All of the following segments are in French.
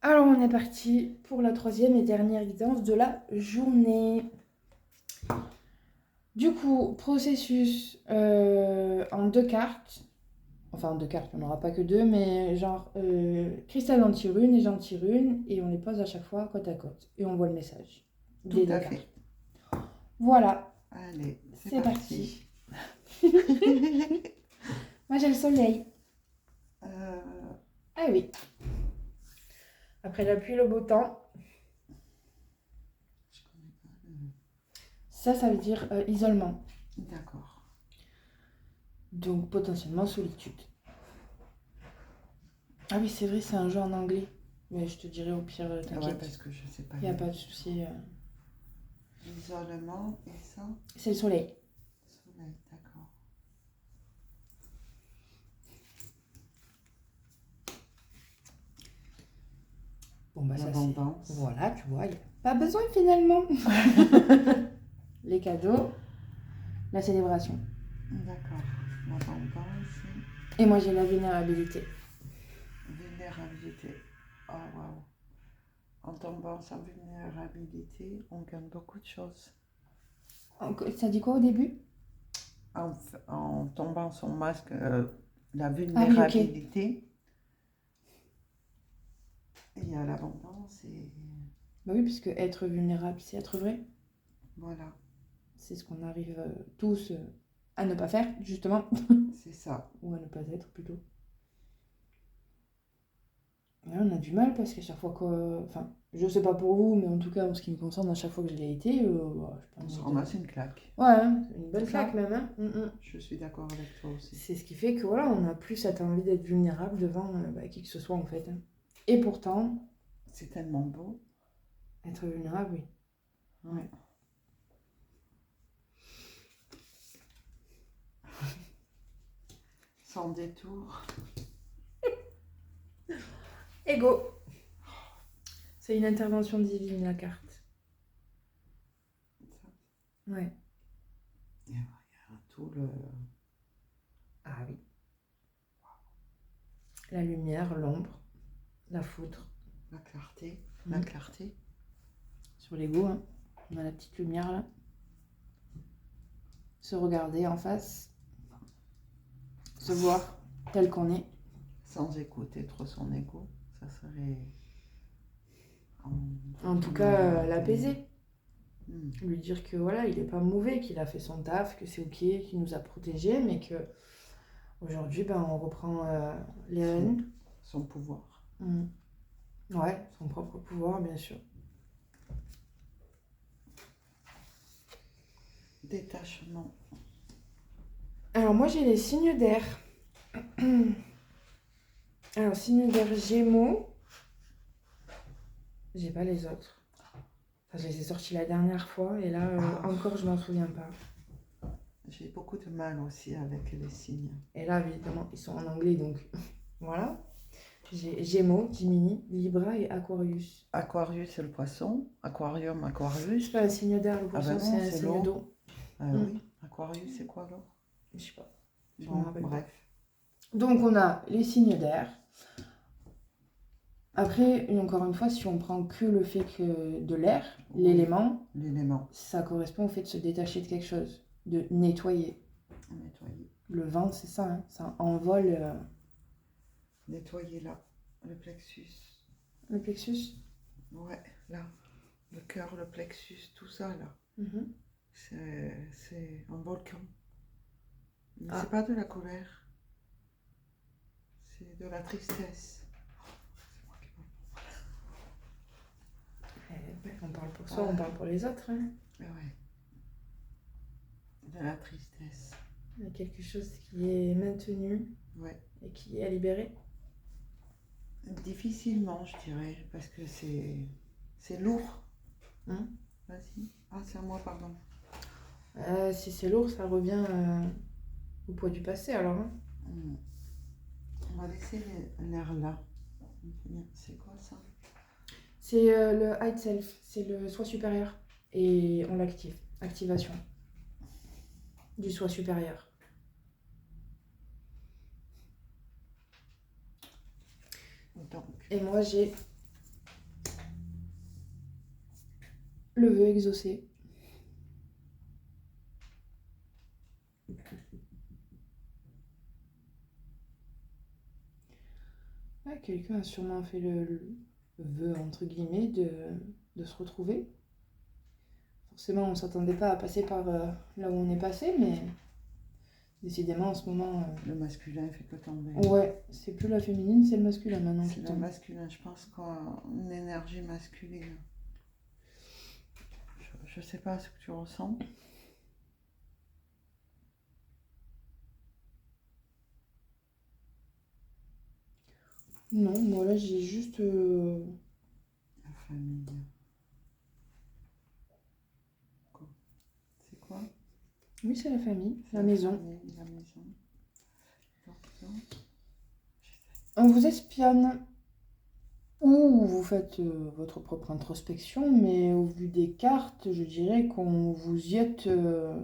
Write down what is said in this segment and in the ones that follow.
Alors on est parti pour la troisième et dernière guidance de la journée. Du coup, processus en deux cartes. Enfin en deux cartes, on n'aura pas que deux, mais genre Cristal en tire une et j'en tire une et on les pose à chaque fois côte à côte. Et on voit le message des Tout deux à cartes. fait. Voilà, Allez, c'est parti. Moi j'ai le soleil. Euh, Ah oui. Après la pluie, le beau temps. je connais pas le- Ça veut dire isolement. D'accord. Donc potentiellement solitude. Ah oui, c'est vrai, c'est un jeu en anglais. Mais je te dirai au pire, Ouais, t'inquiète. parce que je sais pas Il n'y a lire. pas de souci. L'isolement et ça, C'est le soleil. soleil, d'accord. Bon, bah ça c'est... L'abondance. Voilà, tu vois, il n'y a pas besoin finalement. Les cadeaux, la célébration. D'accord. L'abondance, Et moi j'ai la vulnérabilité. vulnérabilité. Oh, waouh. En tombant sans vulnérabilité, on gagne beaucoup de choses. Ça dit quoi au début? En tombant son masque, la Ah oui, ok. vulnérabilité, il y a l'abondance et Bah oui, puisque être vulnérable, c'est être vrai. voilà, C'est ce qu'on arrive tous à ne pas faire, justement. c'est ça. Ou à ne pas être plutôt. Ouais, on a du mal parce qu'à chaque fois que... Enfin, je sais pas pour vous, mais en tout cas, en ce qui me concerne, à chaque fois que je l'ai été, bah, je On pense se que... ramasse une claque. Ouais, hein, c'est une bonne C'est ça. claque même. Hein. Je suis d'accord avec toi aussi. C'est ce qui fait que voilà, on n'a plus cette envie d'être vulnérable devant qui que ce soit en fait. Hein. Et pourtant, C'est tellement beau. être vulnérable, oui. Ouais. Sans détour. Ego. C'est une intervention divine la carte. Ça. Ouais. Il y a tout le... Ah oui. La lumière, l'ombre, la foudre. La clarté. La clarté. Sur l'ego, hein. On a la petite lumière là. Se regarder en face. Se voir tel qu'on est. Sans écouter trop son ego. Ça serait... En tout cas, l'apaiser. Lui dire que voilà, il est pas mauvais, qu'il a fait son taf, que c'est ok, qu'il nous a protégés, mais que aujourd'hui, ben, on reprend les rênes. Son pouvoir. Ouais, son propre pouvoir, bien sûr. Détachement. Alors moi, j'ai les signes d'air. Alors, signes d'air Gémeaux. J'ai pas les autres. Enfin, je les ai sortis la dernière fois, et là, encore, je m'en souviens pas. J'ai beaucoup de mal aussi avec les signes. Et là, évidemment, ils sont en anglais, donc voilà. J'ai Gémeaux, Gemini, Libra et Aquarius. Aquarius, c'est le poisson. Aquarium, Aquarius. C'est pas un signe d'air, le poisson, Ah bah non, c'est un c'est signe l'eau. d'eau. Oui, Aquarius, c'est quoi l'eau? Je sais pas. Je Bon, me rappelle bref. pas. Donc, on a les signes d'air. Après, encore une fois, si on prend que le fait que de l'air, l'élément, ça correspond au fait de se détacher de quelque chose, de nettoyer. Nettoyer. Le vent, c'est ça, hein, ça envole. Nettoyer là, le plexus. Le plexus. Ouais, là. Le cœur, le plexus, tout ça là. C'est un volcan. Mais c'est pas de la colère. C'est de la tristesse. On parle pour soi, on parle pour les autres. Hein. Ouais. De la tristesse. Il y a quelque chose qui est maintenu et qui est à libérer. Difficilement, je dirais, parce que c'est lourd. Vas-y. Ah, c'est à moi, pardon. Si c'est lourd, ça revient au poids du passé, alors. Hein. On va laisser l'air là. C'est quoi ça? C'est le high self, c'est le soi supérieur. Et on l'active. Activation du soi supérieur. Donc. Et moi, j'ai Le vœu exaucé. Ouais, quelqu'un a sûrement fait le vœu, entre guillemets, de se retrouver. Forcément, on ne s'attendait pas à passer par là où on est passé, mais décidément, en ce moment... Le masculin fait que tomber. Ouais, c'est plus la féminine, c'est le masculin maintenant qui C'est le tombe. masculin, je pense qu'une énergie masculine. Je sais pas ce que tu ressens. Non, moi là, j'ai juste... La famille. C'est quoi? Oui, c'est la famille, C'est la maison. famille, la maison. On vous espionne. Ou vous faites votre propre introspection, mais au vu des cartes, je dirais qu'on vous jette de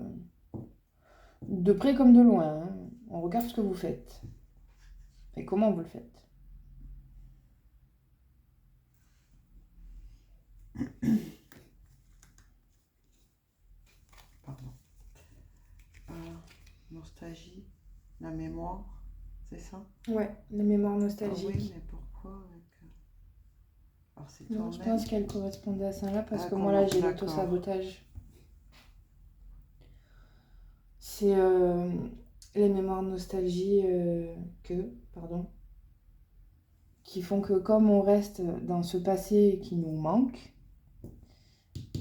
près comme de loin. Hein. On regarde ce que vous faites. Et comment vous le faites. Pardon. Nostalgie, la mémoire, c'est ça? Ouais, la mémoire Ah nostalgique. oui, mais pourquoi avec... Alors c'est Non, je toi-même. pense qu'elle correspondait à ça là, parce Ah, que moi là j'ai d'accord. l'auto-sabotage. C'est les mémoires nostalgie qui font que comme on reste dans ce passé qui nous manque,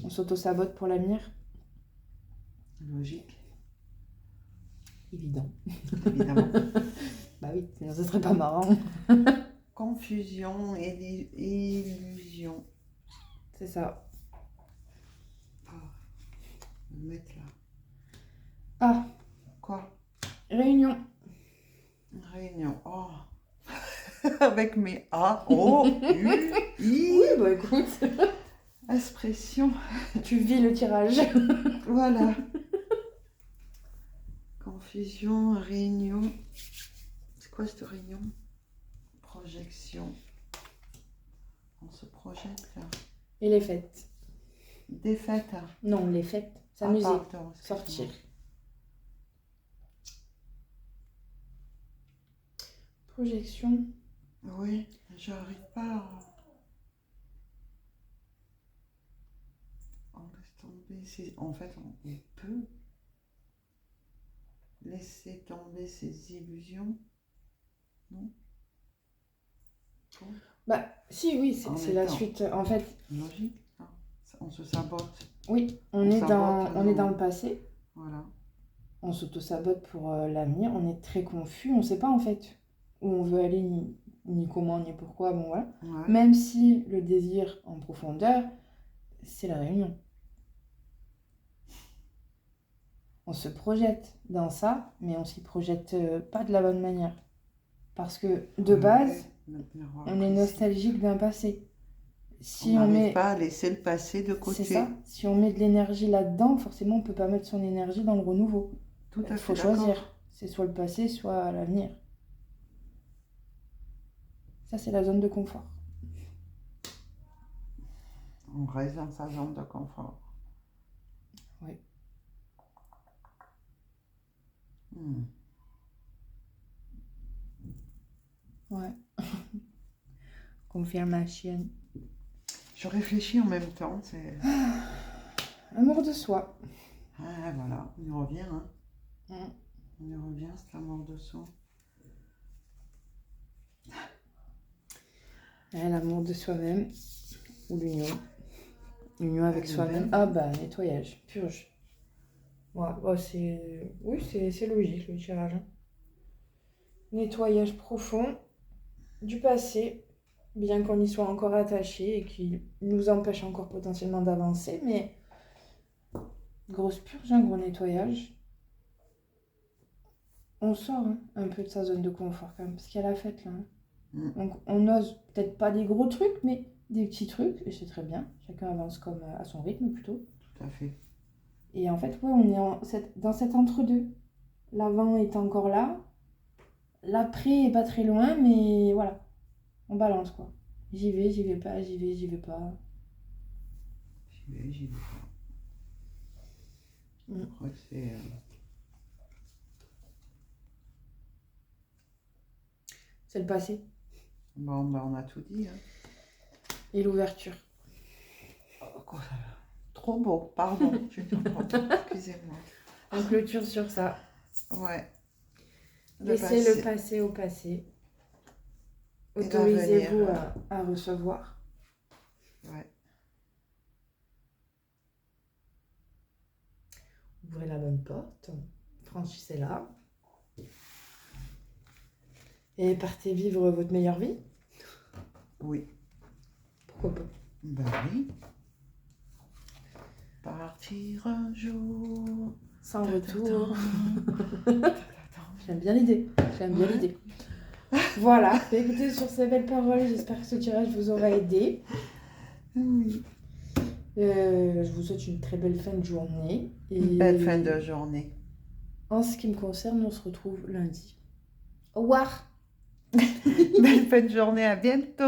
on s'auto-sabote pour l'avenir. Logique, Évident. évidemment. Bah oui, sinon ce serait pas marrant. Confusion et illusion. C'est ça. Ah, je vais le mettre là. Ah, Quoi? réunion. Réunion. Oh. Avec mes A, O, U, I. Oui, bah écoute, Expression. tu vis le tirage. Voilà. Confusion, réunion. C'est quoi cette réunion? Projection. On se projette là. Et les fêtes. Défaite. Non, les fêtes. S'amuser. Pardon, excuse-moi. Sortir. Projection. Oui, j'arrive pas. On laisse tomber. En fait, on peut laisser tomber ses illusions. Non? Bon, Bah, si, oui, En c'est la étant- suite. En fait, logique. Hein. On se sabote. oui, On on est sabote dans nos- le passé. Voilà. On s'auto-sabote pour l'avenir. On est très confus. On sait pas en fait où on veut aller, ni comment, ni pourquoi. Bon, voilà. Ouais. Même si le désir en profondeur, c'est la réunion. On se projette dans ça, mais on s'y projette pas de la bonne manière. Parce que de base, Notre miroir on est précis. nostalgique d'un passé. Si On on n'arrive met, pas à laisser le passé de côté. c'est ça, si on met de l'énergie là-dedans, forcément on peut pas mettre son énergie dans le renouveau. Tout à Il faut fait d'accord. choisir. C'est soit le passé, soit l'avenir. Ça, c'est la zone de confort. On reste dans sa zone de confort. Oui. Hmm. Ouais. Confirmation. Je réfléchis en même temps. C'est... Amour de soi. Ah, voilà, on y revient. Hein. Mm. On y revient, c'est l'amour de soi. Ouais, l'amour de soi-même. Ou l'union. L'union avec Ah, le soi-même. même. Ah bah, nettoyage, purge. Ouais, bah, c'est... Oui, c'est logique le tirage. Hein. Nettoyage profond du passé, bien qu'on y soit encore attaché et qui nous empêche encore potentiellement d'avancer, mais grosse purge, un gros nettoyage. On sort hein, un peu de sa zone de confort quand même, parce qu'il y a la fête là. Hein. Mm. Donc on ose peut-être pas des gros trucs, mais des petits trucs, et c'est très bien. Chacun avance comme à son rythme plutôt. Tout à fait. Et en fait, ouais, on est dans cet entre-deux. L'avant est encore là, l'après est pas très loin, mais voilà, on balance quoi. J'y vais pas, j'y vais pas. j'y vais pas. Je crois que c'est... C'est le passé. Bon, bah on a tout dit. Hein. Et l'ouverture. Oh, quoi, ça va. Trop beau, pardon. Je dis trop beau. Excusez-moi. On clôture sur ça. Ouais. Laissez le passé au passé. Autorisez-vous à recevoir. Ouais. Ouvrez la bonne porte. Franchissez-la. Et partez vivre votre meilleure vie. Oui. Pourquoi pas? Ben oui. Partir un jour. Sans retour. J'aime bien l'idée. Voilà. Écoutez, sur ces belles paroles, j'espère que ce tirage vous aura aidé. Oui. Je vous souhaite une très belle fin de journée. Et belle fin de journée. En ce qui me concerne, on se retrouve lundi. Au revoir. Belle fin de journée, à bientôt.